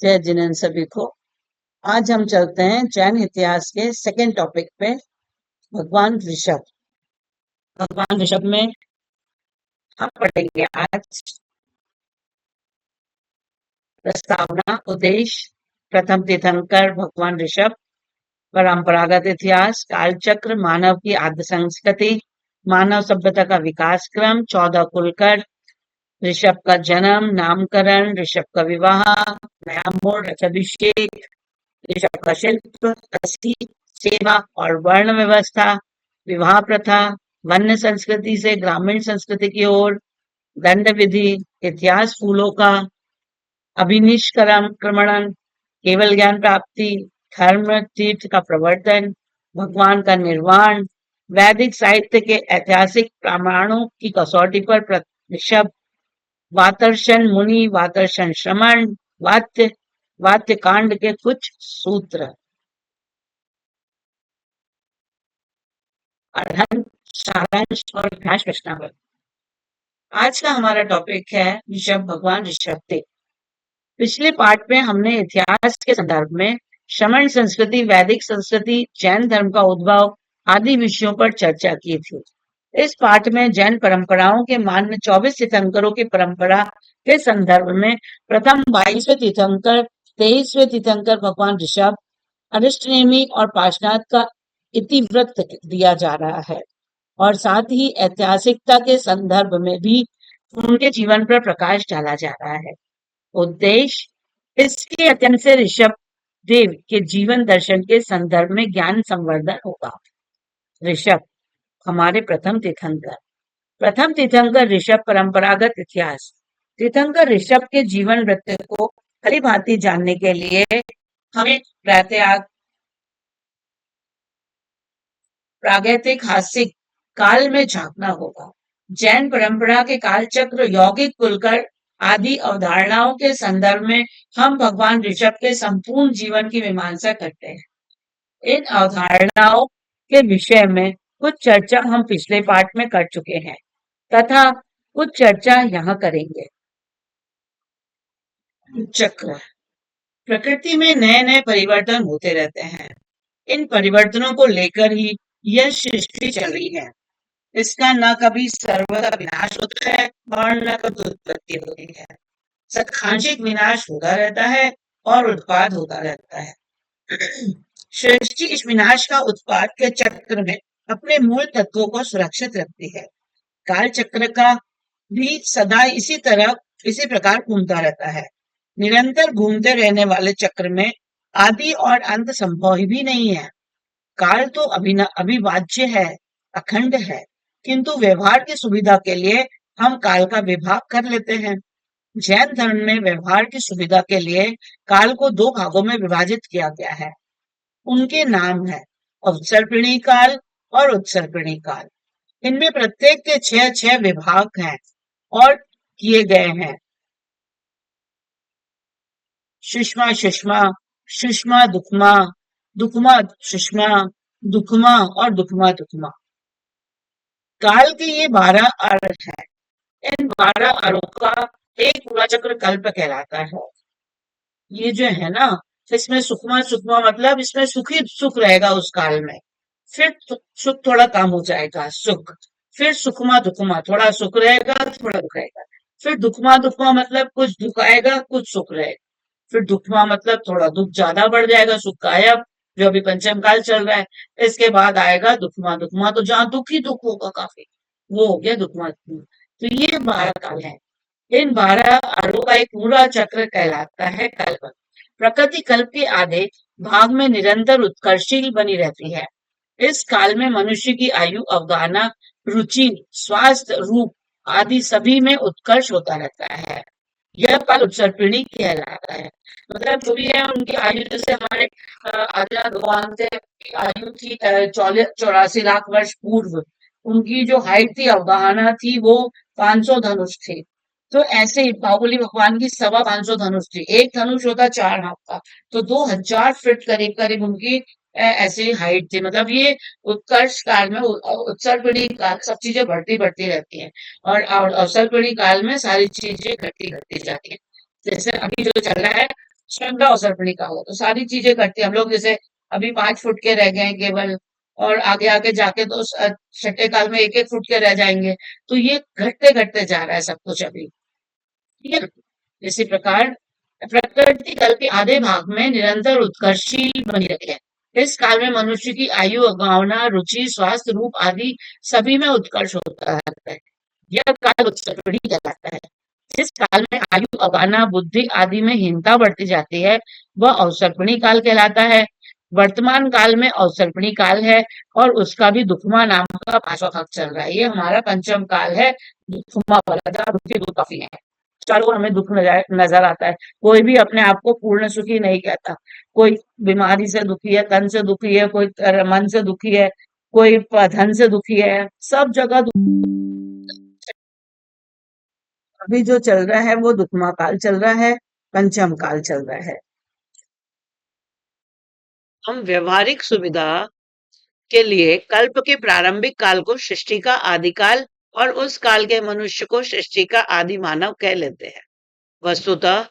जय जिनेन्द्र सभी को। आज हम चलते हैं जैन इतिहास के सेकंड टॉपिक पे, भगवान ऋषभ। भगवान ऋषभ में हम पढ़ेंगे आज प्रस्तावना, उद्देश्य, प्रथम तीर्थंकर भगवान ऋषभ, परंपरागत इतिहास, कालचक्र, मानव की आद्य संस्कृति, मानव सभ्यता का विकास क्रम, 14 कुलकर, ऋषभ का जन्म, नामकरण, ऋषभ का विवाह, नया मोड़, रथाभिषेक, ऋषभ का शिल्प, अस्थि, सेवा और वर्ण व्यवस्था, विवाह प्रथा, वन्य संस्कृति से ग्रामीण संस्कृति की ओर, दंड विधि, इतिहास फूलों का, अभिनिष्क्रमण, केवल ज्ञान प्राप्ति, धर्म तीर्थ का प्रवर्तन, भगवान का निर्वाण, वैदिक साहित्य के ऐतिहासिक प्रमाणों की कसौटी पर ऋषभ, वातर्षण मुनि, वातर्षण श्रमण, वात्य कांड के कुछ सूत्र, अध्ययन, सारांश और अभ्यास प्रश्नावली। आज का हमारा टॉपिक है ऋषभ, भगवान ऋषभ देव। पिछले पार्ट में हमने इतिहास के संदर्भ में श्रमण संस्कृति, वैदिक संस्कृति, जैन धर्म का उद्भव आदि विषयों पर चर्चा की थी। इस पाठ में जैन परंपराओं के मान्य 24 तीर्थंकरों की परंपरा के संदर्भ में प्रथम 22वें तीर्थंकर, 23वें तीर्थंकर भगवान ऋषभ, अरिष्टनेमी और पार्श्वनाथ का इतिवृत्त दिया जा रहा है और साथ ही ऐतिहासिकता के संदर्भ में भी उनके जीवन पर प्रकाश डाला जा रहा है। उद्देश्य, इसके अध्ययन से ऋषभ देव के जीवन दर्शन के संदर्भ में ज्ञान संवर्धन होगा। ऋषभ हमारे प्रथम तीर्थंकर ऋषभ, परंपरागत इतिहास। तीर्थंकर ऋषभ के जीवन वृत्त को भली भांति जानने के लिए हमें प्रागैतिहासिक काल में झांकना होगा। जैन परंपरा के कालचक्र, यौगिक, कुलकर आदि अवधारणाओं के संदर्भ में हम भगवान ऋषभ के संपूर्ण जीवन की मीमांसा करते हैं। इन अवधारणाओं के विषय में कुछ चर्चा हम पिछले पाठ में कर चुके हैं तथा कुछ चर्चा यहाँ करेंगे। चक्र, प्रकृति में नए नए परिवर्तन होते रहते हैं। इन परिवर्तनों को लेकर ही यह सृष्टि चल रही है। इसका न कभी सर्वदा विनाश होता है और न कभी उत्पत्ति होती है। सत्कांशिक विनाश होता रहता है और उत्पाद होता रहता है। सृष्टि इस विनाश का उत्पाद के चक्र में अपने मूल तत्वों को सुरक्षित रखती है। काल चक्र का भी सदा इसी प्रकार घूमता रहता है। निरंतर घूमते रहने वाले चक्र में आदि और अंत संभव ही भी नहीं है। काल तो अविभाज्य है, अखंड है, किंतु व्यवहार की सुविधा के लिए हम काल का विभाग कर लेते हैं। जैन धर्म में व्यवहार की सुविधा के लिए काल को 2 भागों में विभाजित किया गया है। उनके नाम है अवसर्पिणी काल और उत्सर्पिणी काल। इनमें प्रत्येक के 6 विभाग हैं और किए गए हैं। सुषमा सुषमा, सुषमा दुखमा, दुखमा सुषमा, दुखमा और दुखमा दुखमा। काल के ये 12 अर्थ हैं। इन 12 अरों का एक पूरा चक्र कल्प कहलाता है। ये जो है ना, इसमें सुखमा मतलब इसमें सुख रहेगा उस काल में, फिर सुख थोड़ा कम हो जाएगा, सुख, फिर सुखमा दुखमा, थोड़ा सुख रहेगा थोड़ा दुख रहेगा, फिर दुखमा मतलब कुछ दुख आएगा कुछ सुख रहेगा, फिर दुखमा मतलब थोड़ा दुख ज्यादा बढ़ जाएगा, सुख गायब, जो अभी पंचम काल चल रहा है। इसके बाद आएगा दुखमा तो जहां दुख ही दुख होगा काफी, वो हो गया दुखमा। तो ये 12 काल है। इन 12 अरों का एक पूरा चक्र कहलाता है कल्प। प्रकृति कल्प के आधे भाग में निरंतर उत्कर्षशील बनी रहती है। इस काल में मनुष्य की आयु, अवगाहना, रुचि, स्वास्थ्य, रूप आदि सभी में उत्कर्ष होता रहता है। यह काल उत्सर्पिणी कहलाता है। मतलब जो भी है उनकी आयु, जैसे हमारे आदिनाथ भगवान थे, आयु थी 84 लाख वर्ष पूर्व, उनकी जो हाइट थी, अवगाहना थी, वो 500 धनुष थी। तो ऐसे ही बाहुबली भगवान की 525 धनुष थी। एक धनुष होता 4 हाथ का, तो 2000 फीट करीब करीब उनकी ऐसे हाइट थी। मतलब ये उत्कर्ष काल में, उत्सर्पिणी काल सब चीजें बढ़ती रहती हैं और अवसर्पिणी काल में सारी चीजें घटती जाती हैं। जैसे अभी जो चल रहा है श्रद्धा और सर्पणी काल है, तो सारी चीजें करती है हम लोग। जैसे अभी 5 फुट के रह गए हैं केवल, और आगे आगे जाके तो छठे काल में 1-1 फुट के रह जाएंगे। तो ये घटते घटते जा रहा है सब कुछ अभी। ठीक है। इसी प्रकार प्रकृति कल के आधे भाग में निरंतर उत्कर्षशील बनी रही है। इस काल में मनुष्य की आयु, अगावना, रुचि, स्वास्थ्य, रूप आदि सभी में उत्कर्ष होता है। यह काल उत्सर्पणी कहलाता है। जिस काल में आयु, अगाना, बुद्धि आदि में हीनता बढ़ती जाती है, वह अवसर्पणी काल कहलाता है। वर्तमान काल में अवसर्पणी काल है, और उसका भी दुखमा नाम का 5वां भाग चल रहा है। ये हमारा पंचम काल है, दुखमा वाला, जहाँ दुख के दुख काफी है। चारों ओर हमें दुख नजर आता है। कोई भी अपने आप को पूर्ण सुखी नहीं कहता। कोई बीमारी से दुखी है, तन से दुखी है, कोई मन से दुखी है, कोई धन से दुखी है, सब जगह अभी जो चल रहा है वो दुखमा काल चल रहा है, पंचम काल चल रहा है। हम व्यवहारिक सुविधा के लिए कल्प के प्रारंभिक काल को सृष्टि का आदिकाल और उस काल के मनुष्य को सृष्टि का आदि मानव कह लेते हैं। वस्तुतः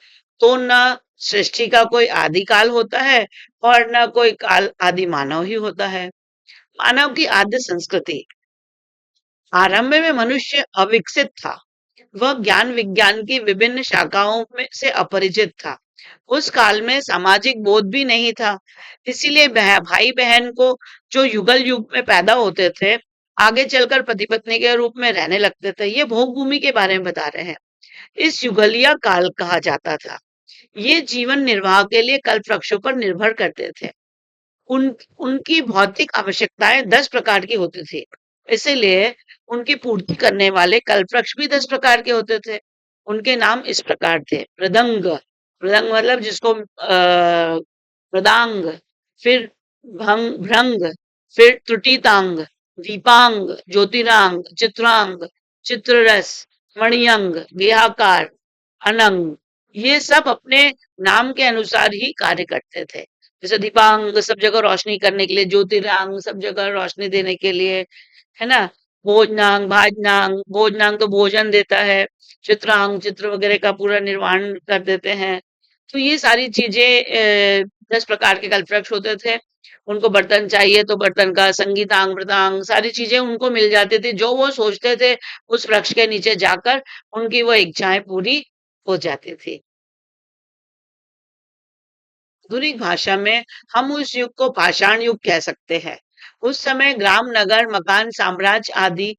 तो न सृष्टि का कोई आदिकाल होता है और न कोई काल आदि मानव ही होता है। मानव की आद्य संस्कृति, आरंभ में मनुष्य अविकसित था। वह ज्ञान विज्ञान की विभिन्न शाखाओं में से अपरिचित था। उस काल में सामाजिक बोध भी नहीं था। इसीलिए भाई बहन को जो युगल युग में पैदा होते थे, आगे चलकर पति पत्नी के रूप में रहने लगते थे। ये भोग भूमि के बारे में बता रहे हैं। इस युगलिया काल कहा जाता था। ये जीवन निर्वाह के लिए कल्प वृक्षों पर निर्भर करते थे। उनकी भौतिक आवश्यकताएं 10 प्रकार की होती थी। इसीलिए उनकी पूर्ति करने वाले कल्पवृक्ष भी 10 प्रकार के होते थे। उनके नाम इस प्रकार थे। मृदंग, मृदंग मतलब जिसको मृदांग, फिर भृंग, फिर त्रुटितांग, दीपांग, ज्योतिरांग, चित्रांग, चित्ररस, मणियंग, गेहाकार, अनंग, ये सब अपने नाम के अनुसार ही कार्य करते थे। जैसे दीपांग सब जगह रोशनी करने के लिए, ज्योतिरांग सब जगह रोशनी देने के लिए, है ना। भोजनांग, भाजनांग, भोजनांग तो भोजन देता है। चित्रांग चित्र वगैरह का पूरा निर्माण कर देते हैं। तो ये सारी चीजें 10 प्रकार के कल्पवृक्ष होते थे। उनको बर्तन चाहिए तो बर्तन का, संगीतांग, मृदांग, सारी चीजें उनको मिल जाती थी। जो वो सोचते थे उस वृक्ष के नीचे जाकर उनकी वो इच्छाएं पूरी हो जाती थी। आधुनिक भाषा में हम उस युग को पाषाण युग कह सकते हैं। उस समय ग्राम, नगर, मकान, साम्राज्य आदि,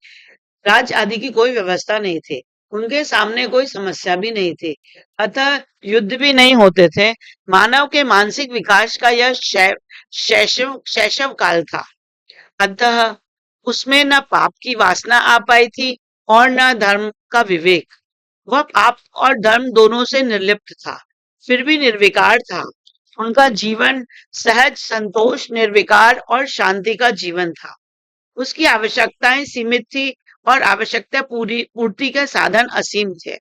राज आदि की कोई व्यवस्था नहीं थी। उनके सामने कोई समस्या भी नहीं थी। अतः युद्ध भी नहीं होते थे। मानव के मानसिक विकास का यह शैशव काल था। अतः उसमें न पाप की वासना आ पाई थी और न धर्म का विवेक। वह पाप और धर्म दोनों से निर्लिप्त था, फिर भी निर्विकार था। उनका जीवन सहज, संतोष, निर्विकार और शांति का जीवन था। उसकी आवश्यकताएं सीमित थी और आवश्यकता पूर्ति के साधन असीम थे।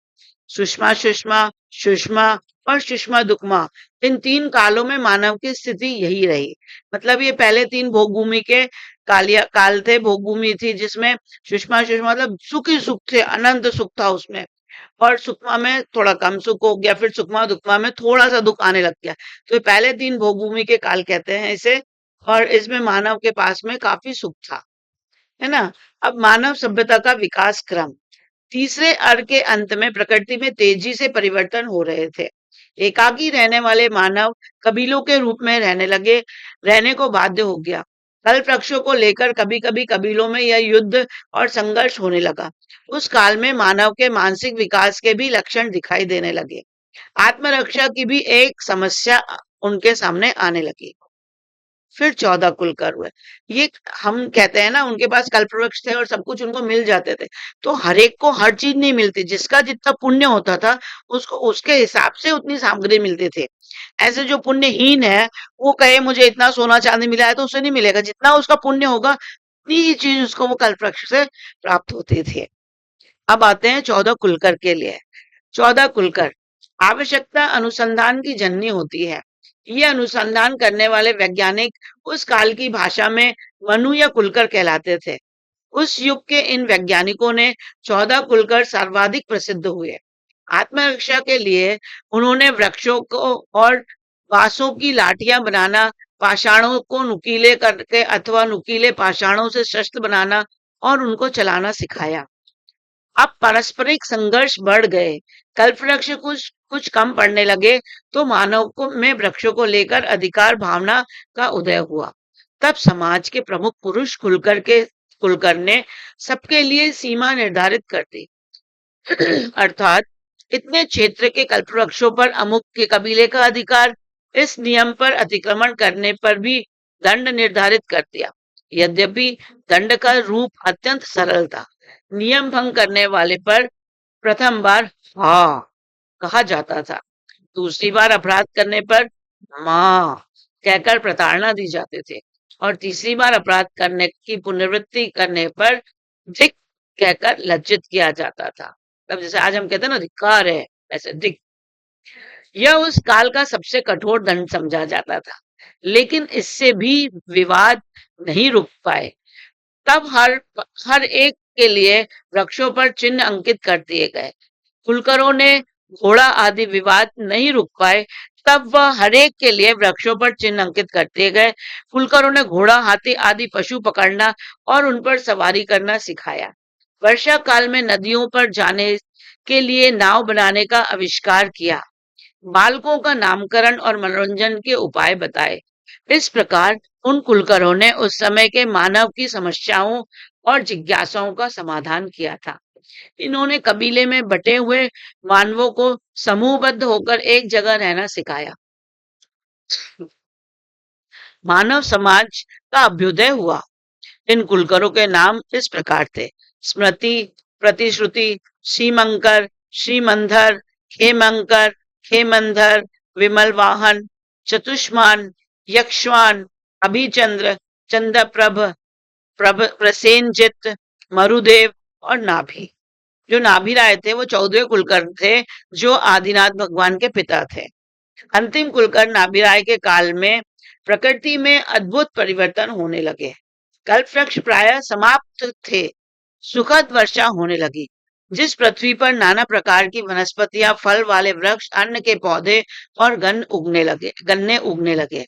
सुषमा सुषमा, सुषमा और सुषमा दुखमा, इन 3 कालों में मानव की स्थिति यही रही। मतलब ये पहले 3 भोग भूमि के काल थे। भोग भूमि थी जिसमें सुषमा सुषमा मतलब सुख ही सुख थे, अनंत सुख था उसमें। और सुकमा में थोड़ा कम सुख हो गया, फिर सुकमा दुखमा में थोड़ा सा दुख आने लग गया। तो ये पहले 3 भोग भूमि के काल कहते हैं इसे। और इसमें मानव के पास में काफी सुख था, है ना। अब मानव सभ्यता का विकास क्रम, तीसरे अर्ध के अंत में प्रकृति में तेजी से परिवर्तन हो रहे थे। एकाकी रहने वाले मानव कबीलों के रूप में रहने को बाध्य हो गया। कल्प वृक्षों को लेकर कभी कभी कबीलों में यह युद्ध और संघर्ष होने लगा। उस काल में मानव के मानसिक विकास के भी लक्षण दिखाई देने लगे। आत्मरक्षा की भी एक समस्या उनके सामने आने लगी। फिर 14 कुलकर हुए। ये हम कहते हैं ना, उनके पास कल्पवृक्ष थे और सब कुछ उनको मिल जाते थे। तो हर एक को हर चीज नहीं मिलती। जिसका जितना पुण्य होता था उसको उसके हिसाब से उतनी सामग्री मिलती थी। ऐसे जो पुण्यहीन है वो कहे मुझे इतना सोना चांदी मिला है, तो उसे नहीं मिलेगा। जितना उसका पुण्य होगा उतनी ही चीज उसको वो कल्पवृक्ष से प्राप्त होती थी। अब आते हैं 14 कुलकर के लिए। 14 कुलकर, आवश्यकता अनुसंधान की जननी होती है। ये अनुसंधान करने वाले वैज्ञानिक उस काल की भाषा में मनु या कुलकर कहलाते थे। उस युग के इन वैज्ञानिकों ने 14 कुलकर सर्वाधिक प्रसिद्ध हुए। आत्मरक्षा के लिए उन्होंने वृक्षों को और बांसों की लाठियां बनाना, पाषाणों को नुकीले करके अथवा नुकीले पाषाणों से शस्त्र बनाना और उनको चलाना सिखाया। अब पारस्परिक संघर्ष बढ़ गए। कल्पवृक्ष कुछ कुछ कम पड़ने लगे तो मानव को में वृक्षों को लेकर अधिकार भावना का उदय हुआ। तब समाज के प्रमुख पुरुष कुलकर ने सबके लिए सीमा निर्धारित कर दी। अर्थात इतने क्षेत्र के कल्पवृक्षों पर अमुक के कबीले का अधिकार, इस नियम पर अतिक्रमण करने पर भी दंड निर्धारित कर दिया। यद्यपि दंड का रूप अत्यंत सरल था। नियम भंग करने वाले पर प्रथम बार हाँ कहा जाता था, दूसरी बार अपराध करने पर माँ कहकर प्रताड़ना दी जाते थे और तीसरी बार अपराध करने की पुनरावृत्ति करने पर धिक कहकर लज्जित किया जाता था। तब जैसे आज हम कहते हैं ना धिक्कार है, ऐसे धिक। यह उस काल का सबसे कठोर दंड समझा जाता था, लेकिन इससे भी विवाद नहीं रुक पाए। तब हर एक के लिए वृक्षों पर चिन्ह अंकित कर दिए गए। कुलकरों ने घोड़ा आदि विवाद नहीं रुक पाए, तब वह हरेक के लिए वृक्षों पर चिन्ह अंकित कर दिए गए। कुलकरों ने घोड़ा, हाथी आदि पशु पकड़ना और उन पर सवारी करना सिखाया। वर्षा काल में नदियों पर जाने के लिए नाव बनाने का आविष्कार किया। बालकों का नामकरण और मनोरंजन के उपाय बताए। इस प्रकार उन कुलकरों ने उस समय के मानव की समस्याओं और जिज्ञासाओं का समाधान किया था। इन्होंने कबीले में बटे हुए मानवों को समूहबद्ध होकर एक जगह रहना सिखाया। मानव समाज का अभ्युदय हुआ। इन कुलकरों के नाम इस प्रकार थे: स्मृति, प्रतिश्रुति, श्रीमंकर, श्रीमंधर, खेमंकर, खेमंधर, विमल वाहन, चतुष्मान, यक्षवान, अभिचंद्र, चंद्रप्रभ, प्रसेनजित, मरुदेव और नाभि। जो नाभि राय थे वो 14वें कुलकर थे, जो आदिनाथ भगवान के पिता थे। अंतिम कुलकर नाभि राय के काल में प्रकृति में अद्भुत परिवर्तन होने लगे। कल्पवृक्ष प्राय समाप्त थे। सुखद वर्षा होने लगी। जिस पृथ्वी पर नाना प्रकार की वनस्पतियां, फल वाले वृक्ष, अन्न के पौधे और गन्ने उगने लगे।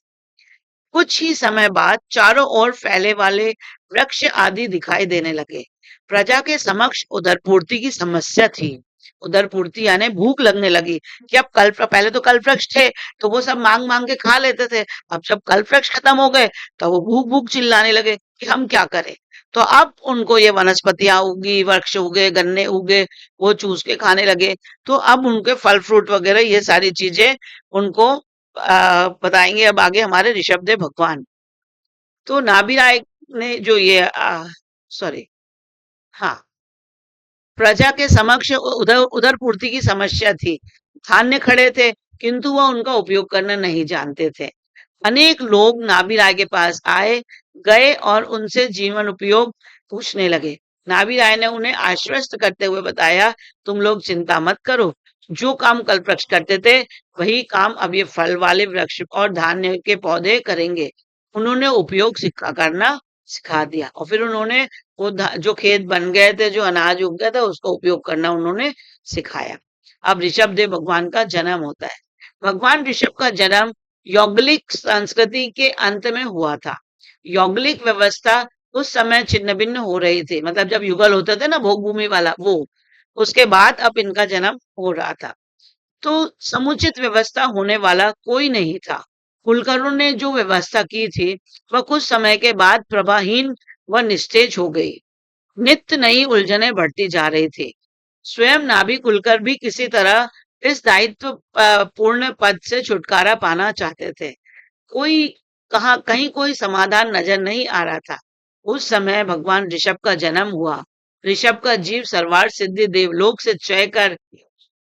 कुछ ही समय बाद चारों ओर फैले वाले वृक्ष आदि दिखाई देने लगे। प्रजा के समक्ष उदरपूर्ति की समस्या थी। उदरपूर्ति यानी भूख लगने लगी कि अब पहले तो कल्प वृक्ष थे तो वो सब मांग मांग के खा लेते थे। अब जब कल्प वृक्ष खत्म हो गए तो वो भूख भूख चिल्लाने लगे कि हम क्या करें। तो अब उनको ये वनस्पतियां उगी, वृक्ष उगे, गन्ने उगे, वो चूस के खाने लगे। तो अब उनके फल फ्रूट वगैरह ये सारी चीजें उनको बताएंगे अब आगे हमारे ऋषभदेव भगवान। तो नाभि राय ने जो ये सॉरी हाँ प्रजा के समक्ष उधर पूर्ति की समस्या थी। धान्य खड़े थे किंतु वह उनका उपयोग करना नहीं जानते थे। अनेक लोग नाभि राय के पास आए गए और उनसे जीवन उपयोग पूछने लगे। नाभि राय ने उन्हें आश्वस्त करते हुए बताया, तुम लोग चिंता मत करो। जो काम कल वृक्ष करते थे वही काम अब ये फल वाले वृक्ष और धान्य के पौधे करेंगे। उन्होंने उपयोग करना सिखा दिया और फिर उन्होंने वो जो खेत बन गए थे, जो अनाज उग गया था, उसका उपयोग करना उन्होंने सिखाया। अब ऋषभदेव भगवान का जन्म होता है। भगवान ऋषभ का जन्म यौगलिक संस्कृति के अंत में हुआ था। यौगलिक व्यवस्था उस समय छिन्न भिन्न हो रही थी, मतलब जब युगल होते थे ना भोग भूमि वाला, वो उसके बाद अब इनका जन्म हो रहा था। तो समुचित व्यवस्था होने वाला कोई नहीं था। कुलकर्णों ने जो व्यवस्था की थी वह कुछ समय के बाद प्रभाहीन व निस्तेज हो गई। नित्य नई उलझने बढ़ती जा रही थी। स्वयं नाभि कुलकर भी किसी तरह इस दायित्व पूर्ण पद से छुटकारा पाना चाहते थे। कोई कहीं कोई समाधान नजर नहीं आ रहा था। उस समय भगवान ऋषभ का जन्म हुआ। ऋषभ का जीव सर्वार्थ सिद्धि देवलोक से चय कर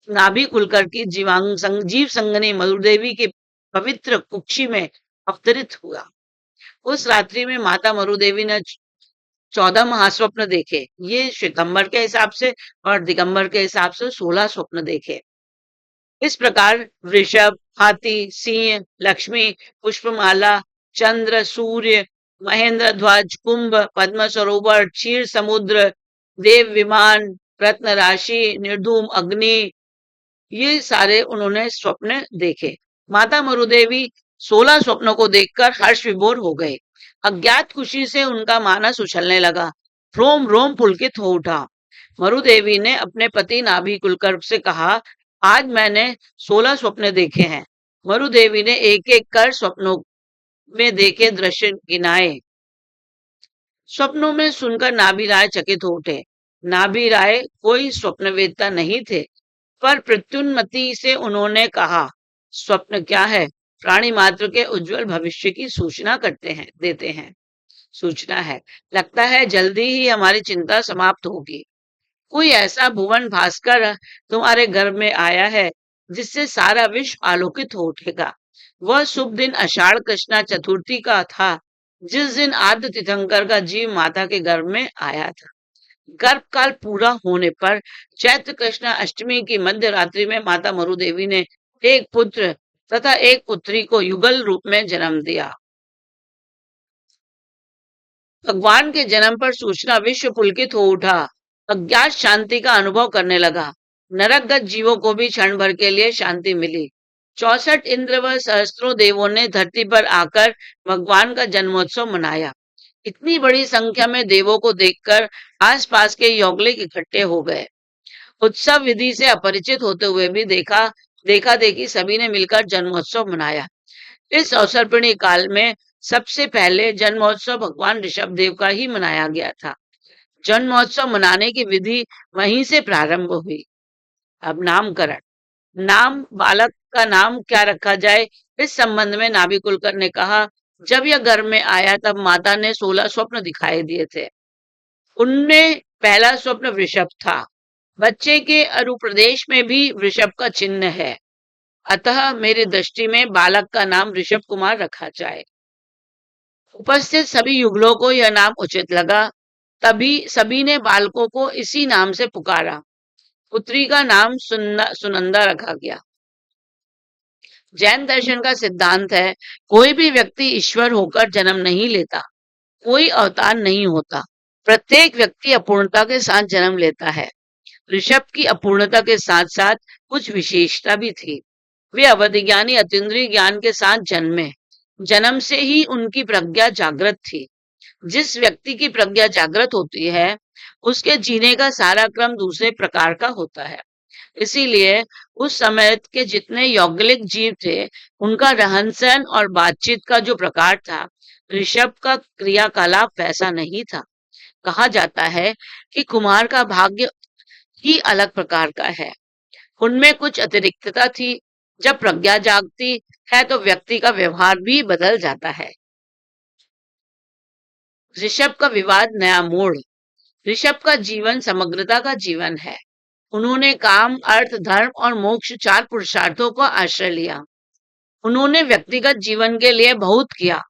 नाभि कुलकर की जीव संगनी मरुदेवी के पवित्र कुक्षी में अवतरित हुआ। उस रात्रि में माता मरुदेवी ने 14 महास्वप्न देखे। ये श्वेतंबर के हिसाब से और दिगंबर के हिसाब से 16 स्वप्न देखे। इस प्रकार वृषभ, हाथी, सिंह, लक्ष्मी, पुष्पमाला, चंद्र, सूर्य, महेंद्र ध्वज, कुंभ, पद्म सरोवर, क्षीर समुद्र, देव विमान, रत्न राशि, निर्धूम अग्नि, ये सारे उन्होंने स्वप्न देखे। माता मरुदेवी 16 स्वप्नों को देखकर हर्ष विभोर हो गए। अज्ञात खुशी से उनका मानस उछलने लगा, रोम रोम पुलकित हो उठा। मरुदेवी ने अपने पति नाभि कुलकर्ण से कहा, आज मैंने 16 स्वप्न देखे हैं। मरुदेवी ने एक एक कर स्वप्नों में देखे दृश्य गिनाए। स्वप्नों में सुनकर नाभि राय चकित हो उठे। नाभि राय कोई स्वप्नवेत्ता नहीं थे, पर प्रत्युन्मति से उन्होंने कहा, स्वप्न क्या है? प्राणी मात्र के उज्जवल भविष्य की सूचना देते हैं। सूचना है। लगता है जल्दी ही हमारी चिंता समाप्त होगी। कोई ऐसा भुवन भास्कर तुम्हारे घर में आया है जिससे सारा विश्व आलोकित हो उठेगा। वह शुभ दिन आषाढ़ कृष्णा चतुर्थी का था, जिस दिन आद्य तीर्थंकर का जीव माता के गर्भ में आया था। गर्भकाल पूरा होने पर चैत्र कृष्ण अष्टमी की मध्य रात्रि में माता मरुदेवी ने एक पुत्र तथा एक पुत्री को युगल रूप में जन्म दिया। भगवान के जन्म पर सूचना विश्व पुलकित हो उठा। अज्ञात शांति का अनुभव करने लगा। नरकगत जीवों को भी क्षण भर के लिए शांति मिली। 64 इंद्र व सहस्त्रों देवों ने धरती पर आकर भगवान का जन्मोत्सव मनाया। इतनी बड़ी संख्या में देवों को देखकर आसपास के यौगलिक इकट्ठे हो गए। उत्सव विधि से अपरिचित होते हुए भी देखा देखी सभी ने मिलकर जन्मोत्सव मनाया। इस अवसर्पिणी काल में सबसे पहले जन्मोत्सव भगवान ऋषभ देव का ही मनाया गया था। जन्मोत्सव मनाने की विधि वहीं से प्रारंभ हुई। अब नामकरण। नाम बालक का नाम क्या रखा जाए, इस संबंध में नाभि कुलकर्णी ने कहा, जब यह घर में आया तब माता ने 16 स्वप्न दिखाई दिए थे। उनमें पहला स्वप्न वृषभ था। बच्चे के अरुप्रदेश में भी वृषभ का चिन्ह है, अतः मेरी दृष्टि में बालक का नाम ऋषभ कुमार रखा जाए। उपस्थित सभी युगलों को यह नाम उचित लगा, तभी सभी ने बालकों को इसी नाम से पुकारा। पुत्री का नाम सुनंदा रखा गया। जैन दर्शन का सिद्धांत है, कोई भी व्यक्ति ईश्वर होकर जन्म नहीं लेता, कोई अवतार नहीं होता। प्रत्येक व्यक्ति अपूर्णता के साथ जन्म लेता है। ऋषभ की अपूर्णता के साथ साथ कुछ विशेषता भी थी। वे अवधि ज्ञानी अतीन्द्रिय ज्ञान के साथ जन्मे। जन्म से ही उनकी प्रज्ञा जागृत थी। जिस व्यक्ति की प्रज्ञा जागृत होती है, उसके जीने का सारा क्रम दूसरे प्रकार का होता है। इसीलिए उस समय के जितने यौगिक जीव थे, उनका रहन सहन और बातचीत का जो प्रकार था, ऋषभ का क्रियाकलाप वैसा नहीं था। कहा जाता है कि कुमार का भाग्य ही अलग प्रकार का है। उनमें कुछ अतिरिक्तता थी। जब प्रज्ञा जागती है तो व्यक्ति का व्यवहार भी बदल जाता है। ऋषभ का विवाद नया मोड़। ऋषभ का जीवन समग्रता का जीवन है। उन्होंने काम, अर्थ, धर्म और मोक्ष 4 पुरुषार्थों को आश्रय लिया। उन्होंने व्यक्तिगत जीवन के लिए बहुत किया,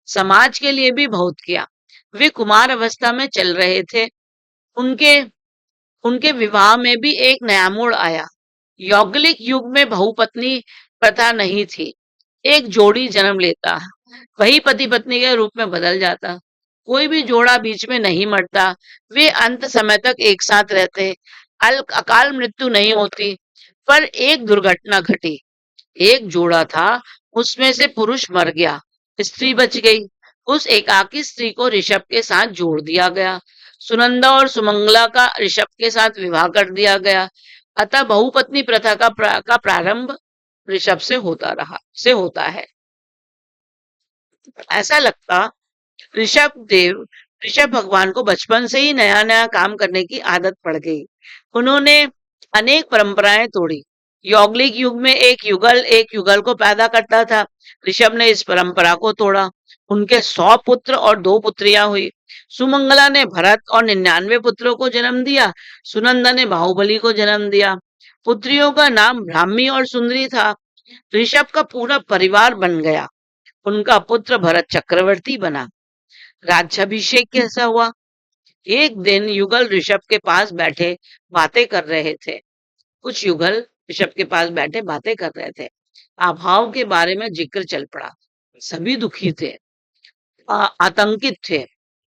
समाज के लिए भी बहुत किया। वे कुमार अवस्था में चल रहे थे। उनके उनके विवाह में भी एक नया मोड़ आया। यौगिक युग में बहुपत्नी प्रथा नहीं थी। एक जोड़ी जन्म लेता, वही पति पत्नी के रूप में बदल जाता। कोई भी जोड़ा बीच में नहीं मरता। वे अंत समय तक एक साथ रहते। अकाल मृत्यु नहीं होती। पर एक दुर्घटना घटी। एक जोड़ा था, उसमें से पुरुष मर गया, स्त्री बच गई। उस एकाकी स्त्री को ऋषभ के साथ जोड़ दिया गया। सुनंदा और सुमंगला का ऋषभ के साथ विवाह कर दिया गया। अतः बहुपत्नी प्रथा का प्रारंभ ऋषभ से होता है। ऐसा लगता ऋषभ भगवान को बचपन से ही नया नया काम करने की आदत पड़ गई। उन्होंने अनेक परंपराएं तोड़ी। यौगिक युग में एक युगल को पैदा करता था। ऋषभ ने इस परंपरा को तोड़ा। उनके 100 पुत्र और 2 पुत्रियां हुई। सुमंगला ने भरत और 99 पुत्रों को जन्म दिया। सुनंदा ने बाहुबली को जन्म दिया। पुत्रियों का नाम ब्राह्मी और सुंदरी था। ऋषभ का पूरा परिवार बन गया। उनका पुत्र भरत चक्रवर्ती बना। राज्याभिषेक कैसा हुआ? एक दिन युगल ऋषभ के पास बैठे बातें कर रहे थे। कुछ युगल ऋषभ के पास बैठे बातें कर रहे थे। अभाव के बारे में जिक्र चल पड़ा। सभी दुखी थे, आतंकित थे।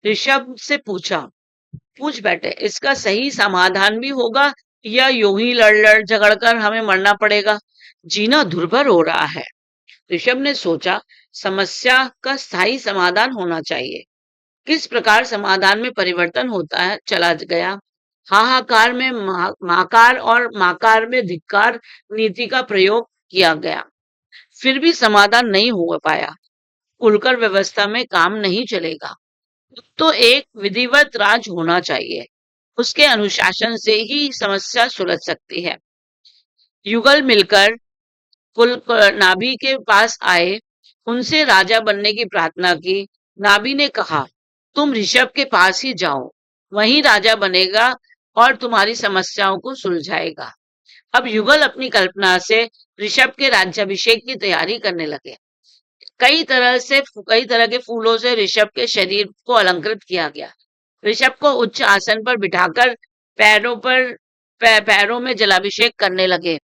ऋषभ से पूछ बैठे, इसका सही समाधान भी होगा या यूं ही लड़ लड़ झगड़कर हमें मरना पड़ेगा? जीना दुर्भर हो रहा है। ऋषभ ने सोचा, समस्या का स्थायी समाधान होना चाहिए। किस प्रकार समाधान में परिवर्तन होता है चला गया। हाहाकार में माकार और माकार में धिक्कार नीति का प्रयोग किया गया, फिर भी समाधान नहीं हो पाया। कुलकर व्यवस्था में काम नहीं चलेगा, तो एक विधिवत राज होना चाहिए। उसके अनुशासन से ही समस्या सुलझ सकती है। युगल मिलकर कुल नाभि के पास आए, उनसे राजा बनने की प्रार्थना की। नाभि ने कहा, तुम ऋषभ के पास ही जाओ, वही राजा बनेगा और तुम्हारी समस्याओं को सुलझाएगा। अब युगल अपनी कल्पना से ऋषभ के राज्याभिषेक की तैयारी करने लगे। कई तरह के फूलों से ऋषभ के शरीर को अलंकृत किया गया। ऋषभ को उच्च आसन पर बिठाकर पैरों में जलाभिषेक करने लगे।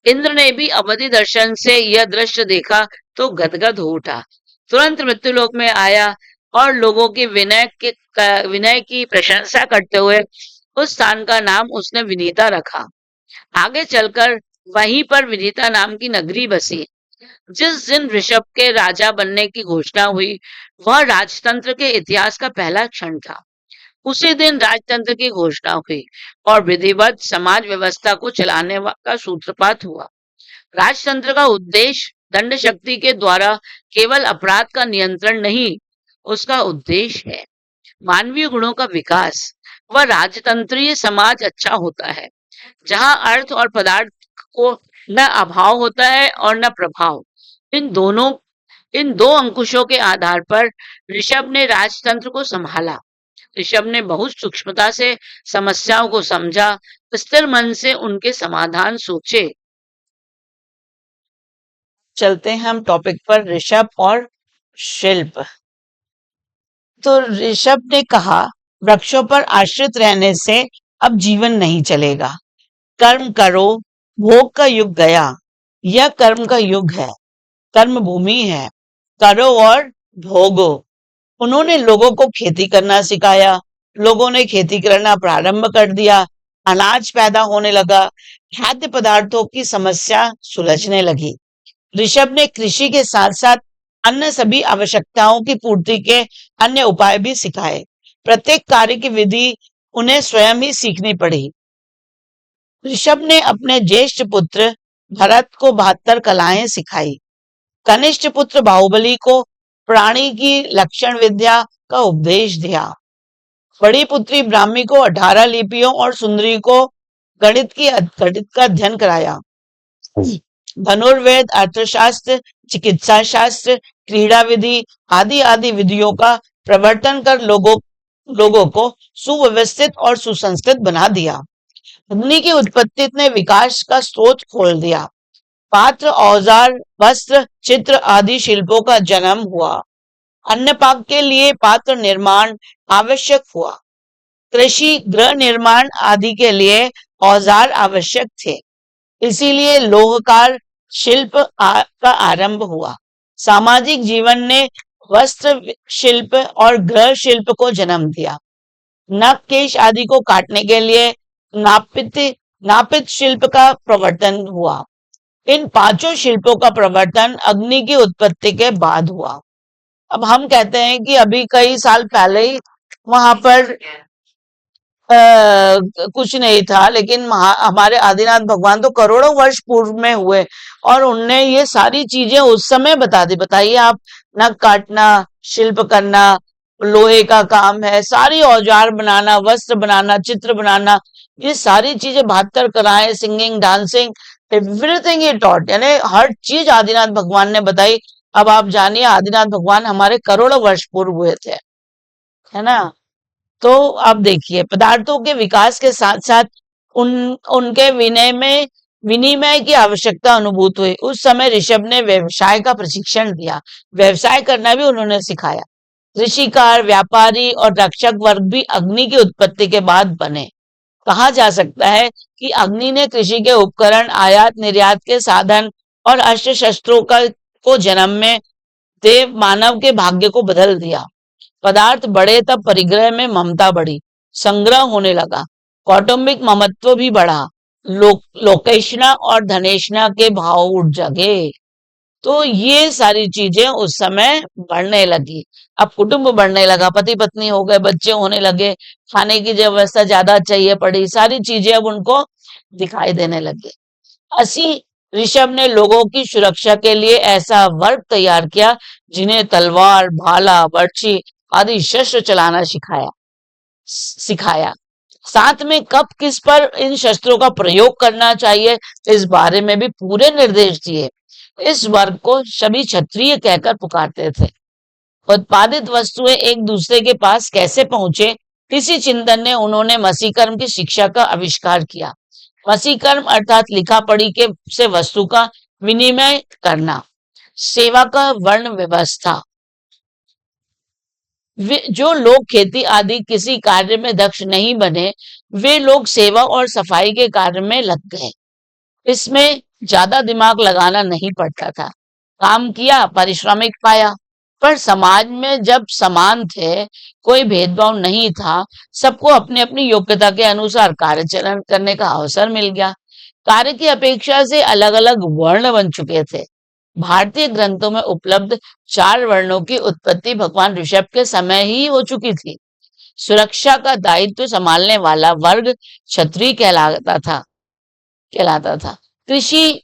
इंद्र ने भी अवधि दर्शन से यह दृश्य देखा तो गदगद हो उठा। तुरंत मृत्युलोक में आया और लोगों की विनय की प्रशंसा करते हुए उस स्थान का नाम उसने विनीता रखा। आगे चलकर वहीं पर विनीता नाम की नगरी बसी। जिस दिन ऋषभ के राजा बनने की घोषणा हुई, वह राजतंत्र के इतिहास का पहला क्षण था। उसी दिन राजतंत्र की घोषणा हुई और विधिवत समाज व्यवस्था को चलाने का सूत्रपात हुआ। राजतंत्र का उद्देश्य दंड शक्ति के द्वारा केवल अपराध का नियंत्रण नहीं, उसका उद्देश्य है मानवीय गुणों का विकास। वह राजतंत्रीय समाज अच्छा होता है जहां अर्थ और पदार्थ को न अभाव होता है और न प्रभाव। इन दो अंकुशों के आधार पर ऋषभ ने राजतंत्र को संभाला। ऋषभ ने बहुत सूक्ष्मता से समस्याओं को समझा, स्थिर मन से उनके समाधान सोचे। चलते हैं हम टॉपिक पर, ऋषभ और शिल्प। तो ऋषभ ने कहा, वृक्षों पर आश्रित रहने से अब जीवन नहीं चलेगा। कर्म करो, भोग का युग गया। यह कर्म का युग है, कर्म भूमि है, करो और भोगो। उन्होंने लोगों को खेती करना सिखाया। लोगों ने खेती करना प्रारंभ कर दिया। अनाज पैदा होने लगा। खाद्य पदार्थों की समस्या सुलझने लगी। ऋषभ ने कृषि के साथ साथ अन्य सभी आवश्यकताओं की पूर्ति के अन्य उपाय भी सिखाए। प्रत्येक कार्य की विधि उन्हें स्वयं ही सीखनी पड़ी। ऋषभ ने अपने ज्येष्ठ पुत्र भरत को 72 कलाएं सिखाई। कनिष्ठ पुत्र बाहुबली को प्राणी की लक्षण विद्या का उपदेश दिया। बड़ी पुत्री ब्राह्मी को 18 लिपियों और सुंदरी को गणित का अध्ययन कराया। धनुर्वेद, अर्थशास्त्र, चिकित्सा शास्त्र, क्रीड़ा विधि आदि आदि विधियों का प्रवर्तन कर लोगों को सुव्यवस्थित और सुसंस्कृत बना दिया। अग्नि की उत्पत्ति ने विकास का स्रोत खोल दिया। पात्र, औजार, वस्त्र, चित्र आदि शिल्पों का जन्म हुआ। अन्न पाक के लिए पात्र निर्माण आवश्यक हुआ। कृषि, गृह निर्माण आदि के लिए औजार आवश्यक थे। इसीलिए लोहकार शिल्प का आरंभ हुआ। सामाजिक जीवन ने वस्त्र शिल्प और गृह शिल्प को जन्म दिया। नख, केश आदि को काटने के लिए नापित शिल्प का प्रवर्तन हुआ। इन पांचों शिल्पों का प्रवर्तन अग्नि की उत्पत्ति के बाद हुआ। अब हम कहते हैं कि अभी कई साल पहले ही वहां पर कुछ नहीं था, लेकिन हमारे आदिनाथ भगवान तो करोड़ों वर्ष पूर्व में हुए और उनने ये सारी चीजें उस समय बता दी। बताइए आप, नख काटना, शिल्प करना, लोहे का काम है, सारी औजार बनाना, वस्त्र बनाना, चित्र बनाना, ये सारी चीजें 72 कलाएं, singing, dancing, everything he taught, यानी हर चीज आदिनाथ भगवान ने बताई। अब आप जानिए आदिनाथ भगवान हमारे करोड़ों वर्ष पूर्व हुए थे, है ना। तो अब देखिए, पदार्थों के विकास के साथ साथ उनके विनिमय की आवश्यकता अनुभूत हुई। उस समय ऋषभ ने व्यवसाय का प्रशिक्षण दिया। व्यवसाय करना भी उन्होंने सिखाया। ऋषिकार, व्यापारी और रक्षक वर्ग भी अग्नि की उत्पत्ति के बाद बने। कहा जा सकता है कि अग्नि ने कृषि के उपकरण, आयात निर्यात के साधन और अस्त्र शस्त्रों को जन्म में देव मानव के भाग्य को बदल दिया। पदार्थ बढ़े तब परिग्रह में ममता बढ़ी, संग्रह होने लगा, कौटुंबिक ममत्व भी बढ़ा। लोकेशना और धनेशना के भाव उठ जगे। तो ये सारी चीजें उस समय बढ़ने लगी। अब कुटुंब बढ़ने लगा, पति पत्नी हो गए, बच्चे होने लगे, खाने की जो व्यवस्था ज्यादा चाहिए पड़ी, सारी चीजें अब उनको दिखाई देने लगी। असी ऋषभ ने लोगों की सुरक्षा के लिए ऐसा वर्ग तैयार किया जिन्हें तलवार, भाला, बर्छी आदि शस्त्र चलाना सिखाया। साथ में कब किस पर इन शस्त्रों का प्रयोग करना चाहिए इस बारे में भी पूरे निर्देश दिए। इस वर्ग को सभी क्षत्रिय कहकर पुकारते थे। उत्पादित वस्तुएं एक दूसरे के पास कैसे पहुंचे, किसी चिंतन ने उन्होंने मसीकर्म की शिक्षा का आविष्कार किया। वसीकर्म अर्थात लिखा पढ़ी के से वस्तु का विनिमय करना। सेवा का वर्ण व्यवस्था। जो लोग खेती आदि किसी कार्य में दक्ष नहीं बने, वे लोग सेवा और सफाई के कार्य में लग गए। इसमें ज्यादा दिमाग लगाना नहीं पड़ता था। काम किया, पारिश्रमिक पाया। पर समाज में जब समान थे, कोई भेदभाव नहीं था, सबको अपनी अपनी योग्यता के अनुसार कार्य चलन करने का अवसर मिल गया। कार्य की अपेक्षा से अलग अलग वर्ण बन चुके थे। भारतीय ग्रंथों में उपलब्ध 4 वर्णों की उत्पत्ति भगवान ऋषभ के समय ही हो चुकी थी। सुरक्षा का दायित्व संभालने वाला वर्ग क्षत्रिय कहलाता था। कृषि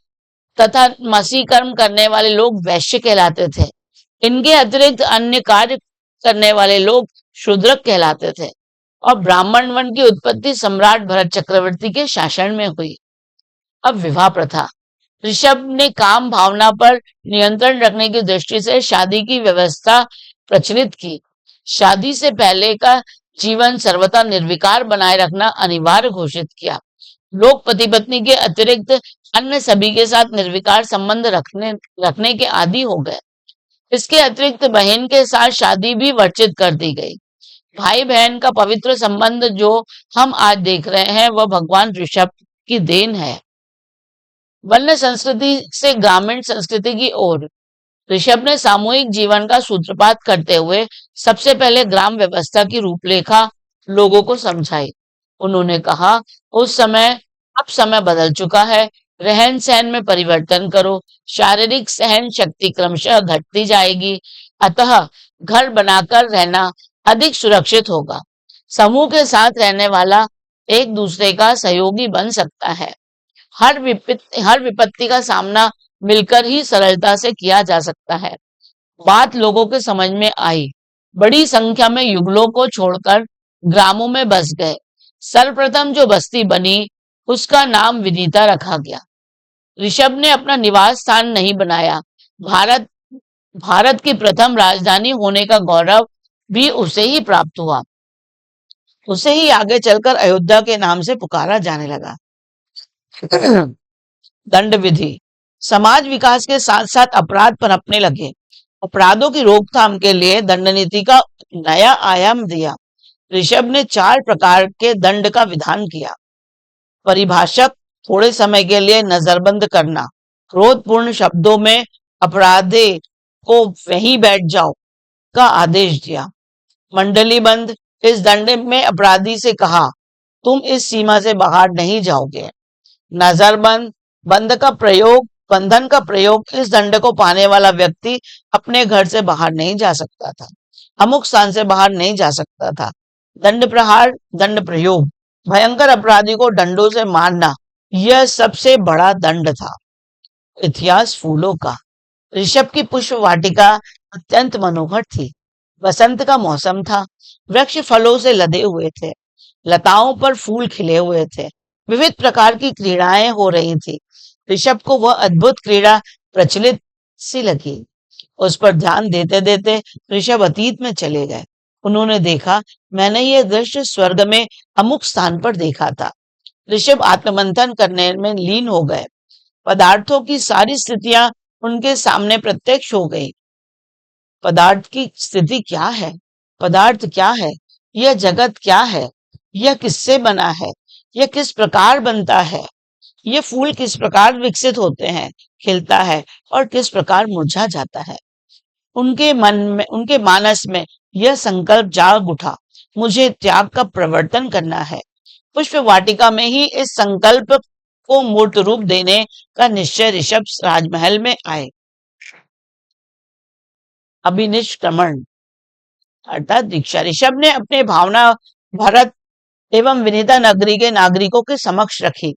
तथा मसी कर्म करने वाले लोग वैश्य कहलाते थे। इनके अतिरिक्त अन्य कार्य करने वाले लोग शूद्रक कहलाते थे। और ब्राह्मण वर्ण की उत्पत्ति सम्राट भरत चक्रवर्ती के शासन में हुई। अब विवाह प्रथा। ऋषभ ने काम भावना पर नियंत्रण रखने की दृष्टि से शादी की व्यवस्था प्रचलित की। शादी से पहले का जीवन सर्वथा निर्विकार बनाए रखना अनिवार्य घोषित किया। लोग पति पत्नी के अतिरिक्त अन्य सभी के साथ निर्विकार संबंध रखने के आदी हो गए। इसके अतिरिक्त बहन के साथ शादी भी वर्जित कर दी गई। भाई बहन का पवित्र संबंध जो हम आज देख रहे हैं, वह भगवान ऋषभ की देन है। वन्य संस्कृति से ग्रामीण संस्कृति की ओर ऋषभ ने सामूहिक जीवन का सूत्रपात करते हुए सबसे पहले ग्राम व्यवस्था की रूपरेखा लोगों को समझाई। उन्होंने कहा, अब समय बदल चुका है। रहन सहन में परिवर्तन करो। शारीरिक सहन शक्ति क्रमशः घटती जाएगी। अतः घर बनाकर रहना अधिक सुरक्षित होगा। समूह के साथ रहने वाला एक दूसरे का सहयोगी बन सकता है। हर विपत्ति का सामना मिलकर ही सरलता से किया जा सकता है। बात लोगों के समझ में आई। बड़ी संख्या में युगलों को छोड़कर ग्रामों में बस गए। सर्वप्रथम जो बस्ती बनी, उसका नाम विनीता रखा गया। ऋषभ ने अपना निवास स्थान नहीं बनाया। भारत की प्रथम राजधानी होने का गौरव भी उसे ही प्राप्त हुआ। उसे ही आगे चलकर अयोध्या के नाम से पुकारा जाने लगा। दंड विधि। समाज विकास के साथ साथ अपराध पनपने लगे। अपराधों की रोकथाम के लिए दंड नीति का नया आयाम दिया। ऋषभ ने 4 प्रकार के दंड का विधान किया। परिभाषक, थोड़े समय के लिए नजरबंद करना। क्रोधपूर्ण शब्दों में अपराधी को वहीं बैठ जाओ का आदेश दिया। मंडली बंद। इस दंड में अपराधी से कहा, तुम इस सीमा से बाहर नहीं जाओगे। नजरबंद। बंधन का प्रयोग। इस दंड को पाने वाला व्यक्ति अपने घर से बाहर नहीं जा सकता था, अमुक स्थान से बाहर नहीं जा सकता था। दंड प्रहार। दंड प्रयोग। भयंकर अपराधी को डंडों से मारना, यह सबसे बड़ा दंड था। इतिहास फूलों का। ऋषभ की पुष्प वाटिका अत्यंत मनोहर थी। बसंत का मौसम था। वृक्ष फलों से लदे हुए थे। लताओं पर फूल खिले हुए थे। विविध प्रकार की क्रीड़ाएं हो रही थी। ऋषभ को वह अद्भुत क्रीड़ा प्रचलित सी लगी। उस पर ध्यान देते देते ऋषभ अतीत में चले गए। उन्होंने देखा, मैंने यह दृश्य स्वर्ग में अमुक स्थान पर देखा था। ऋषभ आत्ममंथन करने में लीन हो गए। पदार्थों की सारी स्थितियां उनके सामने प्रत्यक्ष हो गई। पदार्थ की स्थिति क्या है? पदार्थ क्या है? यह जगत क्या है? यह किससे बना है? यह किस प्रकार बनता है? ये फूल किस प्रकार विकसित होते हैं, खिलता है और किस प्रकार मुरझा जाता है? उनके मानस में यह संकल्प जाग उठा, मुझे त्याग का प्रवर्तन करना है। पुष्प वाटिका में ही इस संकल्प को मूर्त रूप देने का निश्चय ऋषभ राजमहल में आए। अभिनिष्क्रमण अर्थात दीक्षा। ऋषभ ने अपने भावना भरत एवं विनीता नगरी के नागरिकों के समक्ष रखी।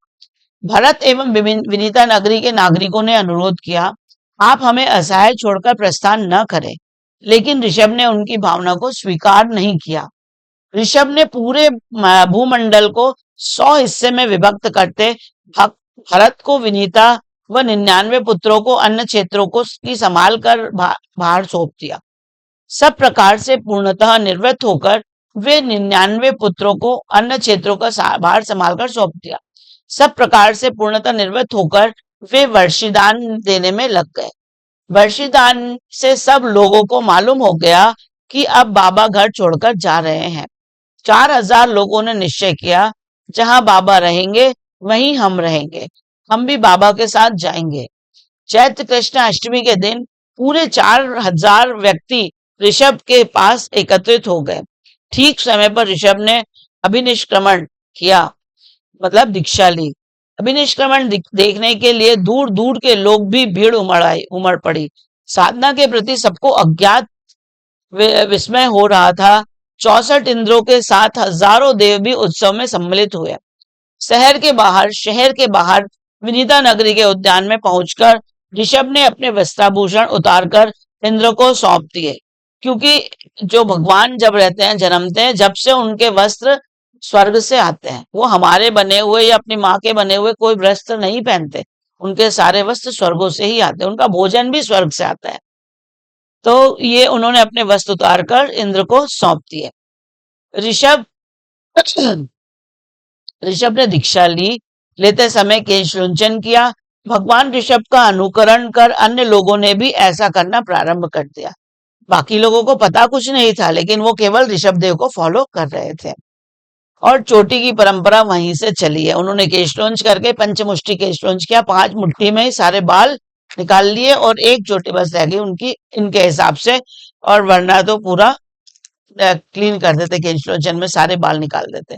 भरत एवं विनीता नगरी के नागरिकों ने अनुरोध किया, आप हमें असहाय छोड़कर प्रस्थान न करें। लेकिन ऋषभ ने उनकी भावना को स्वीकार नहीं किया। ऋषभ ने पूरे भूमंडल को 100 हिस्से में विभक्त करते भरत को विनीता व 99 पुत्रों को अन्य क्षेत्रों को की संभाल कर भार सौंप दिया। सब प्रकार से पूर्णतः निर्वृत्त होकर वे 99 पुत्रों को अन्य क्षेत्रों का भार संभालकर सौंप दिया। सब प्रकार से पूर्णतः निर्वृत्त होकर वे वर्षिदान देने में लग गए। वर्षिदान से सब लोगों को मालूम हो गया कि अब बाबा घर छोड़कर जा रहे हैं। 4000 लोगों ने निश्चय किया, जहां बाबा रहेंगे वहीं हम रहेंगे, हम भी बाबा के साथ जाएंगे। चैत्र कृष्ण अष्टमी के दिन पूरे 4000 व्यक्ति ऋषभ के पास एकत्रित हो गए। ठीक समय पर ऋषभ ने अभिनिष्क्रमण किया, मतलब दीक्षा ली। अभिनिष्क्रमण देखने के लिए दूर दूर के लोग भी भीड़ उमड़ पड़ी। साधना के प्रति सबको अज्ञात विस्मय हो रहा था। 64 इंद्रों के साथ हजारों देव भी उत्सव में सम्मिलित हुए। शहर के बाहर विनीता नगरी के उद्यान में पहुंचकर ऋषभ ने अपने वस्त्राभूषण उतारकर इंद्र को सौंप दिए, क्योंकि जो भगवान जब रहते हैं, जन्मते हैं, जब से उनके वस्त्र स्वर्ग से आते हैं। वो हमारे बने हुए या अपनी माँ के बने हुए कोई वस्त्र नहीं पहनते, उनके सारे वस्त्र स्वर्गों से ही आते हैं, उनका भोजन भी स्वर्ग से आता है। तो ये उन्होंने अपने वस्त्र उतारकर इंद्र को सौंप दिए। ऋषभ ने दीक्षा ली। लेते समय केश लुंचन किया। भगवान ऋषभ का अनुकरण कर अन्य लोगों ने भी ऐसा करना प्रारंभ कर दिया। बाकी लोगों को पता कुछ नहीं था, लेकिन वो केवल ऋषभ देव को फॉलो कर रहे थे। और चोटी की परंपरा वहीं से चली है। उन्होंने केशलोंच करके पंचमुष्टि केशलोंच किया, 5 मुट्ठी में ही सारे बाल निकाल लिए और एक चोटी बस रह गई उनकी, इनके हिसाब से। और वरना तो पूरा क्लीन कर देते, केशलोचन में सारे बाल निकाल देते।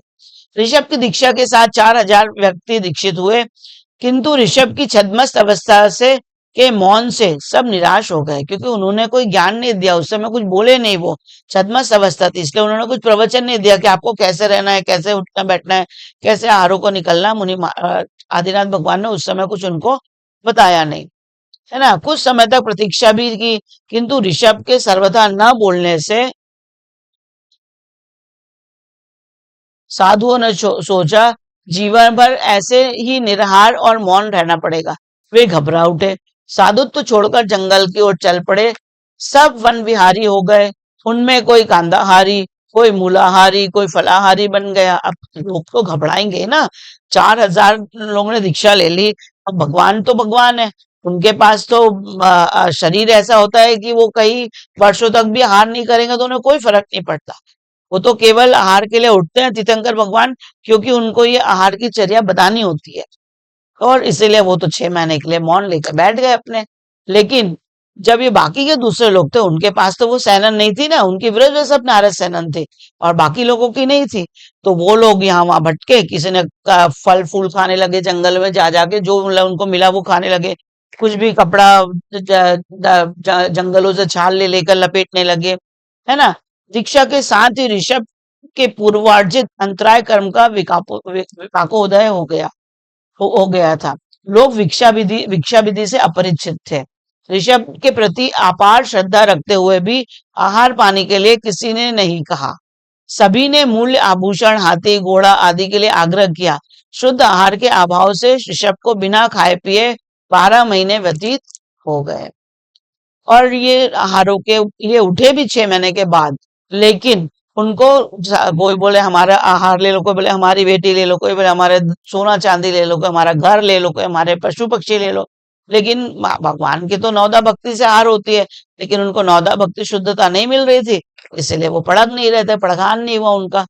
ऋषभ की दीक्षा के साथ 4000 व्यक्ति दीक्षित हुए, किंतु ऋषभ की छद्मस्त अवस्था से के मौन से सब निराश हो गए, क्योंकि उन्होंने कोई ज्ञान नहीं दिया। उस समय कुछ बोले नहीं, वो छद्मस्त अवस्था थी, इसलिए उन्होंने कुछ प्रवचन नहीं दिया कि आपको कैसे रहना है, कैसे उठना बैठना है, कैसे आहारों को निकलना। मुनि आदिनाथ भगवान ने उस समय कुछ उनको बताया नहीं, है ना। कुछ समय तक प्रतीक्षा भी की, किंतु ऋषभ के सर्वथा न बोलने से साधुओं ने सोचा जीवन भर ऐसे ही निराहार और मौन रहना पड़ेगा। वे घबरा उठे, साधुत्व छोड़कर जंगल की ओर चल पड़े। सब वन विहारी हो गए। उनमें कोई कांदाहारी, कोई मूलाहारी, कोई फलाहारी बन गया। अब लोग तो घबराएंगे ना। 4000 लोगों ने दीक्षा ले ली। अब भगवान तो भगवान है, उनके पास तो शरीर ऐसा होता है कि वो कई वर्षों तक भी आहार नहीं करेंगे तो उन्हें कोई फर्क नहीं पड़ता। वो तो केवल आहार के लिए उठते हैं तीर्थंकर भगवान, क्योंकि उनको ये आहार की चर्या बतानी होती है। और इसीलिए वो तो 6 महीने के लिए मौन लेकर बैठ गए अपने। लेकिन जब ये बाकी के दूसरे लोग थे, उनके पास तो वो सेनन नहीं थी ना, उनकी वृद्ध सब नारद सेनन थे और बाकी लोगों की नहीं थी। तो वो लोग यहाँ वहां भटके, किसी ने फल फूल खाने लगे, जंगल में जा जाके जो उनको मिला वो खाने लगे। कुछ भी कपड़ा जंगलों से छाल ले लेकर लपेटने लगे, है ना। दीक्षा के साथ ही ऋषभ के पूर्वार्जित अंतराय कर्म का विपाकोदय हो गया था। लोग भिक्षा विधि से अपरिचित थे। ऋषभ के प्रति अपार श्रद्धा रखते हुए भी आहार पानी के लिए किसी ने नहीं कहा। सभी ने मूल्य आभूषण, हाथी, घोड़ा आदि के लिए आग्रह किया। शुद्ध आहार के अभाव से ऋषभ को बिना खाए पिए 12 महीने व्यतीत हो गए। और ये आहारों के ये उठे भी 6 महीने के बाद, लेकिन उनको कोई बोले हमारा आहार ले लो, कोई बोले हमारी बेटी ले लो, कोई बोले हमारे सोना चांदी ले लो, कोई हमारा घर ले लो, कोई हमारे पशु पक्षी ले लो। लेकिन भगवान की तो नौदा भक्ति से आहार होती है, लेकिन उनको नौदा भक्ति शुद्धता नहीं मिल रही थी, इसलिए वो पढ़क नहीं रहे थे, पढ़गान नहीं हुआ उनका।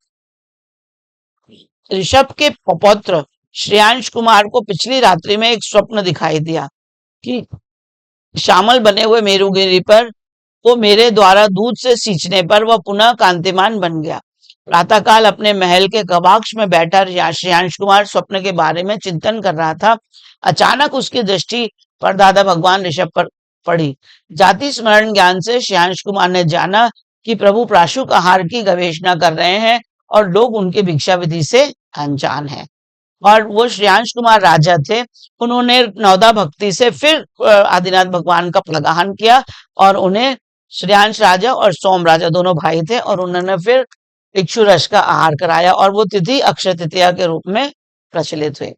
ऋषभ के पौत्र श्रेयांश कुमार को पिछली रात्रि में एक स्वप्न दिखाई दिया कि श्यामल बने हुए मेरुगिरी पर वो मेरे द्वारा दूध से सींचने पर वह पुनः कांतिमान बन गया। प्रातःकाल अपने महल के गवाक्ष में बैठा श्रेयांश कुमार स्वप्न के बारे में चिंतन कर रहा था। अचानक उसकी दृष्टि परदादा भगवान ऋषभ पर पड़ी। जाति स्मरण ज्ञान से श्रेयांश कुमार ने जाना कि प्रभु प्राशुक आहार की गवेषणा कर रहे हैं और लोग उनकी भिक्षा विधि से अनजान हैं। और वो श्रेयांश कुमार राजा थे। उन्होंने नौदा भक्ति से फिर आदिनाथ भगवान का प्लगान किया और उन्हें श्रेयांश राजा और सोम राजा दोनों भाई थे और उन्होंने फिर इक्षुरस का आहार कराया और वो तिथि अक्षय तृतीया के रूप में प्रचलित हुई।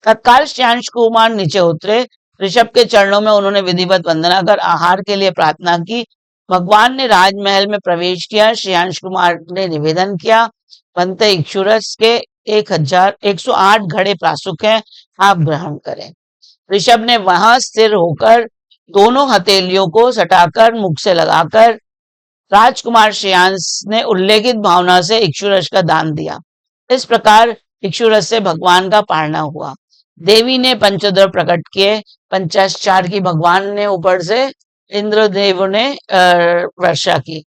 तत्काल श्रेयांश कुमार नीचे उतरे। ऋषभ के चरणों में उन्होंने विधिवत वंदना कर आहार के लिए प्रार्थना की। भगवान ने राजमहल में प्रवेश किया। श्रेयांश कुमार ने निवेदन किया, बनते इक्षुरस के 1,108 घड़े प्रासुक हैं, आप ग्रहण करें। ऋषभ ने वहां स्थिर होकर दोनों हथेलियों को सटाकर मुख से लगाकर राजकुमार श्रेयांश ने उल्लेखित भावना से इक्षुरस का दान दिया। इस प्रकार इक्षुरस से भगवान का पारणा हुआ। देवी ने पंचोदर प्रकट किए। पंचाचार की भगवान ने ऊपर से इंद्रदेव ने वर्षा की।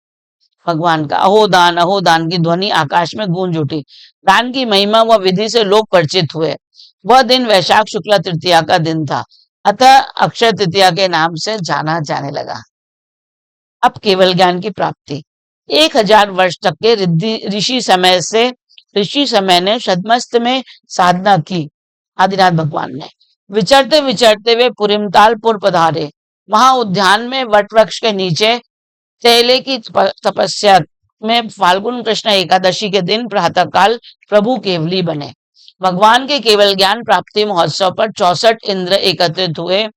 भगवान का अहोदान की ध्वनि आकाश में गूंज उठी। दान की महिमा व विधि से लोग परिचित हुए। वह दिन वैशाख शुक्ला तृतीया का दिन था, अतः अक्षय तृतीया के नाम से जाना जाने लगा। अब केवल ज्ञान की प्राप्ति। 1000 वर्ष तक के ऋषि समय ने छद्मस्त में साधना की। आदिनाथ भगवान ने विचरते विचरते वे पुरिमतालपुर पधारे। वहां उद्यान में वट वृक्ष के नीचे तेले की तपस्या में फाल्गुन कृष्ण एकादशी के दिन प्रातःकाल प्रभु केवली बने। भगवान के केवल ज्ञान प्राप्ति महोत्सव पर 64 इंद्र एकत्रित हुए।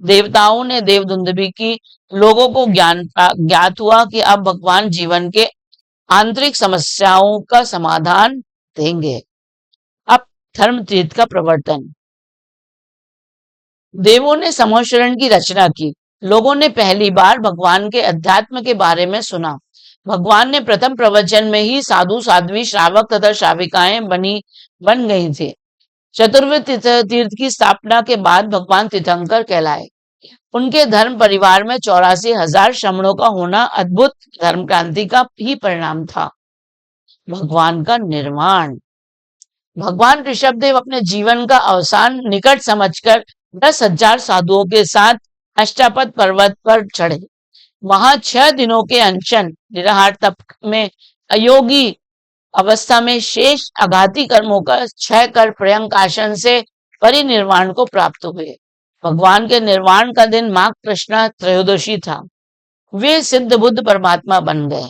देवताओं ने देवदुंदुभी की। लोगों को ज्ञात हुआ कि अब भगवान जीवन के आंतरिक समस्याओं का समाधान देंगे। अब धर्म तीर्थ का प्रवर्तन। देवों ने समूहशरण की रचना की। लोगों ने पहली बार भगवान के अध्यात्म के बारे में सुना। भगवान ने प्रथम प्रवचन में ही साधु साध्वी श्रावक तथा श्राविकाएं बन गई थी। चतुर्विध तीर्थ की स्थापना के बाद भगवान तीर्थंकर कहलाए। उनके धर्म परिवार में 84,000 श्रमणों का होना अद्भुत धर्म क्रांति का ही परिणाम था। भगवान का निर्वाण। भगवान ऋषभदेव अपने जीवन का अवसान निकट समझकर 10,000 साधुओं के साथ अष्टापद पर्वत पर चढ़े। वहां 6 दिनों के अनशन निराहार तप में अयोगी अवस्था में शेष आघाती कर्मों का क्षय कर पर्यंक आसन से परिनिर्वाण को प्राप्त हुए। भगवान के निर्वाण का दिन माघ कृष्णा त्रयोदशी था। वे सिद्ध बुद्ध परमात्मा बन गए।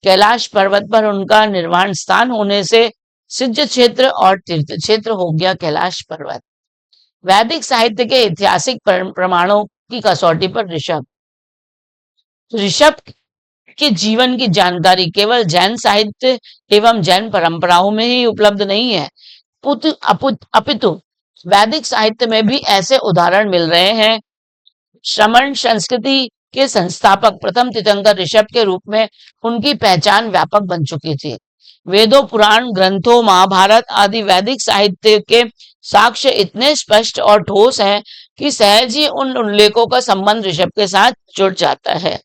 कैलाश पर्वत पर उनका निर्वाण स्थान होने से सिद्ध क्षेत्र और तीर्थ क्षेत्र हो गया कैलाश पर्वत। वैदिक साहित्य के ऐतिहासिक प्रमाणों की कसौटी पर ऋषभ के जीवन की जानकारी केवल जैन साहित्य एवं जैन परंपराओं में ही उपलब्ध नहीं है, अपितु वैदिक साहित्य में भी ऐसे उदाहरण मिल रहे हैं। श्रमण संस्कृति के संस्थापक प्रथम तीर्थंकर ऋषभ के रूप में उनकी पहचान व्यापक बन चुकी थी। वेदों, पुराण ग्रंथों, महाभारत आदि वैदिक साहित्य के साक्ष्य इतने स्पष्ट और ठोस हैं कि सहज ही उन उल्लेखों का संबंध ऋषभ के साथ जुड़ जाता है।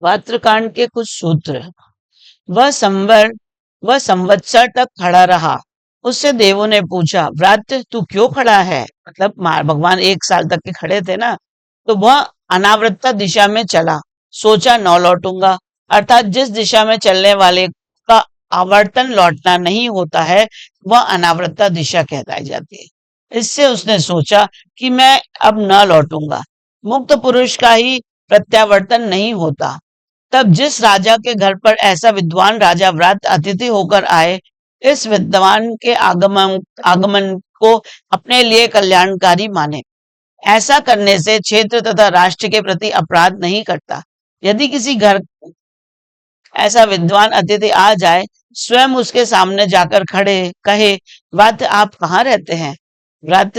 वात्रकांड के कुछ सूत्र। वह संवत्सर तक खड़ा रहा। उससे देवों ने पूछा, व्रत तू क्यों खड़ा है? मतलब भगवान 1 साल तक के खड़े थे ना। तो वह अनावृत्ता दिशा में चला, सोचा न लौटूंगा। अर्थात जिस दिशा में चलने वाले का आवर्तन लौटना नहीं होता है वह अनावृत्ता दिशा कहलाई जाती है। इससे उसने सोचा कि मैं अब न लौटूंगा। मुक्त पुरुष का ही प्रत्यावर्तन नहीं होता। तब जिस राजा के घर पर ऐसा विद्वान राजा व्रत अतिथि होकर आए, इस विद्वान के आगमन को अपने लिए कल्याणकारी माने। ऐसा करने से क्षेत्र तथा राष्ट्र के प्रति अपराध नहीं करता। यदि किसी घर ऐसा विद्वान अतिथि आ जाए, स्वयं उसके सामने जाकर खड़े कहे, व्रत आप कहाँ रहते हैं? व्रत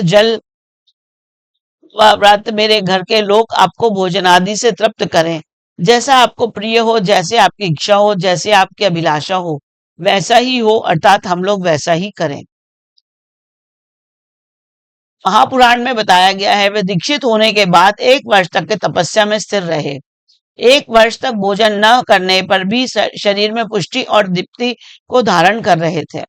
मेरे घर के लोग आपको भोजन आदि से तृप्त करें, जैसा आपको प्रिय हो, जैसे आपकी इच्छा हो, जैसे आपकी अभिलाषा हो। वैसा ही हो, अर्थात हम लोग वैसा ही करें। महापुराण में बताया गया है, वे दीक्षित होने के बाद 1 वर्ष तक के तपस्या में स्थिर रहे। 1 वर्ष तक भोजन न करने पर भी शरीर में पुष्टि और दीप्ति को धारण कर रहे थे।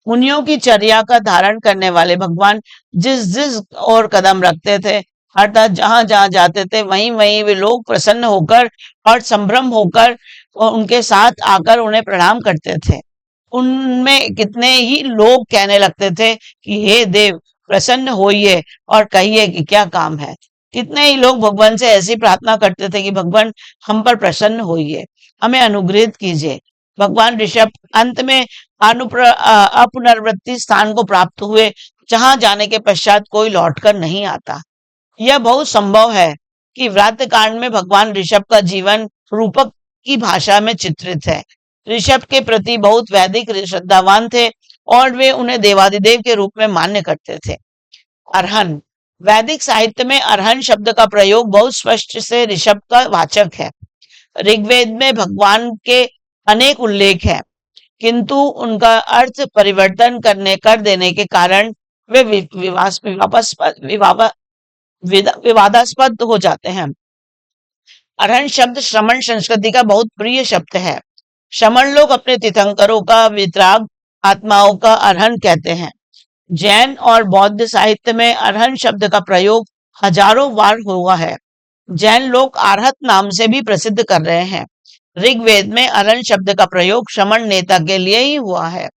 मुनियों की चर्या का धारण करने वाले भगवान जिस जिस और कदम रखते थे, अर्थात जहां जहां जाते थे, वहीं वहीं वे लोग प्रसन्न होकर और संभ्रम होकर और उनके साथ आकर उन्हें प्रणाम करते थे। उनमें कितने ही लोग कहने लगते थे कि हे देव, प्रसन्न होइए और कहिए कि क्या काम है। कितने ही लोग भगवान से ऐसी प्रार्थना करते थे कि भगवान हम पर प्रसन्न होइए, हमें अनुग्रहित कीजिए। भगवान ऋषभ अंत में अपनर्वृत्ति स्थान को प्राप्त हुए, जहां जाने के पश्चात कोई लौटकर नहीं आता। यह बहुत संभव है कि व्रात कांड में भगवान ऋषभ का जीवन रूपक की भाषा में चित्रित है। ऋषभ के प्रति बहुत वैदिक श्रद्धावान थे और वे उन्हें देवादिदेव के रूप में मान्य करते थे। अरहन, वैदिक साहित्य में अरहन शब्द का प्रयोग बहुत स्पष्ट से ऋषभ का वाचक है। ऋग्वेद में भगवान के अनेक उल्लेख हैं, किंतु उनका अर्थ परिवर्तन कर देने के कारण वे विवादास्पद हो जाते हैं। अरहन शब्द श्रमण संस्कृति का बहुत प्रिय शब्द है। श्रमण लोग अपने तीर्थंकरों का वितराग आत्माओं का अरहन कहते हैं। जैन और बौद्ध साहित्य में अरहन शब्द का प्रयोग हजारों बार हुआ है। जैन लोग आर्हत नाम से भी प्रसिद्ध कर रहे हैं। ऋग्वेद में अरहन शब्द का प्रयोग श्रमण नेता के लिए ही हुआ है।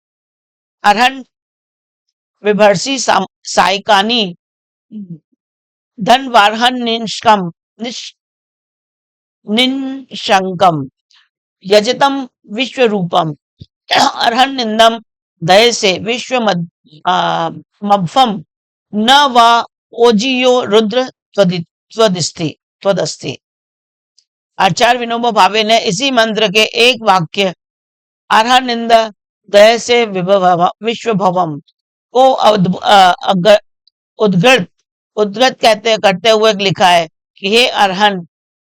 अरहन विभर्षी साइकानी धनवारहन निशंकम यजतम विश्व रूपम अरहन निंदम दय से विश्व मभम न वा ओजियो रुद्र त्वदस्ति। आचार्य विनोबा भावे ने इसी मंत्र के एक वाक्य अरहनिंद दय से विश्व भवम को उद्गत उद्गत करते हुए लिखा है कि हे अरहन,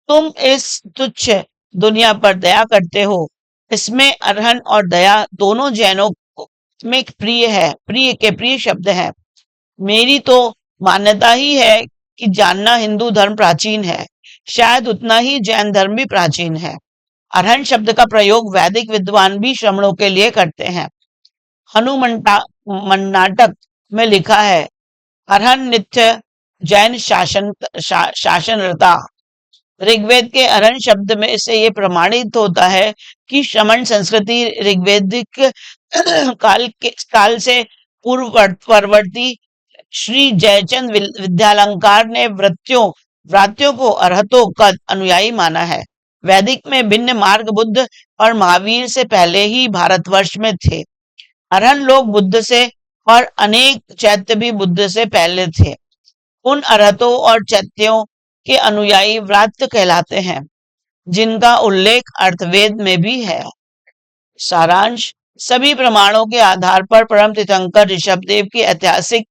तुम इस तुच्छ दुनिया पर दया करते हो। इसमें अरहन और दया दोनों जैनों में प्रिय शब्द है। मेरी तो मान्यता ही है कि जानना हिंदू धर्म प्राचीन है, शायद उतना ही जैन धर्म भी प्राचीन है। अरहन शब्द का प्रयोग वैदिक विद्वान भी श्रमणों के लिए करते हैं। हनुमन्नाटक में लिखा है, अरहन नित्य जैन शासनरता। ऋग्वेद के अरहन शब्द में से ये प्रमाणित होता है कि श्रमण संस्कृति ऋग्वेदिक काल से पूर्ववर्ती श्री जयचंद विद्यालंकार ने व्रात्यों को अरहतों का अनुयायी माना है। वैदिक में भिन्न मार्ग बुद्ध और महावीर से पहले ही भारतवर्ष में थे। अरहन लोग बुद्ध से और अनेक चैत्य भी बुद्ध से पहले थे। उन अरहतों और चैत्यों के अनुयायी व्रात्य कहलाते हैं, जिनका उल्लेख अर्थवेद में भी है। सारांश, सभी प्रमाणों के आधार पर परम तीर्थंकर ऋषभदेव की ऐतिहासिक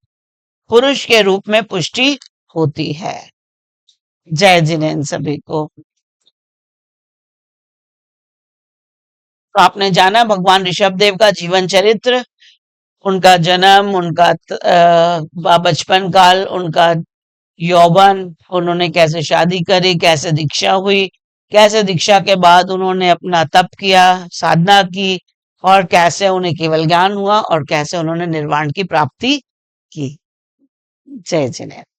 पुरुष के रूप में पुष्टि होती है। जय जिनेन्द्र सभी को। तो आपने जाना भगवान ऋषभदेव का जीवन चरित्र, उनका जन्म, उनका बचपन काल, उनका यौवन, उन्होंने कैसे शादी करी, कैसे दीक्षा हुई, कैसे दीक्षा के बाद उन्होंने अपना तप किया, साधना की, और कैसे उन्हें केवल ज्ञान हुआ और कैसे उन्होंने निर्वाण की प्राप्ति की। जय जिनेन्द्र।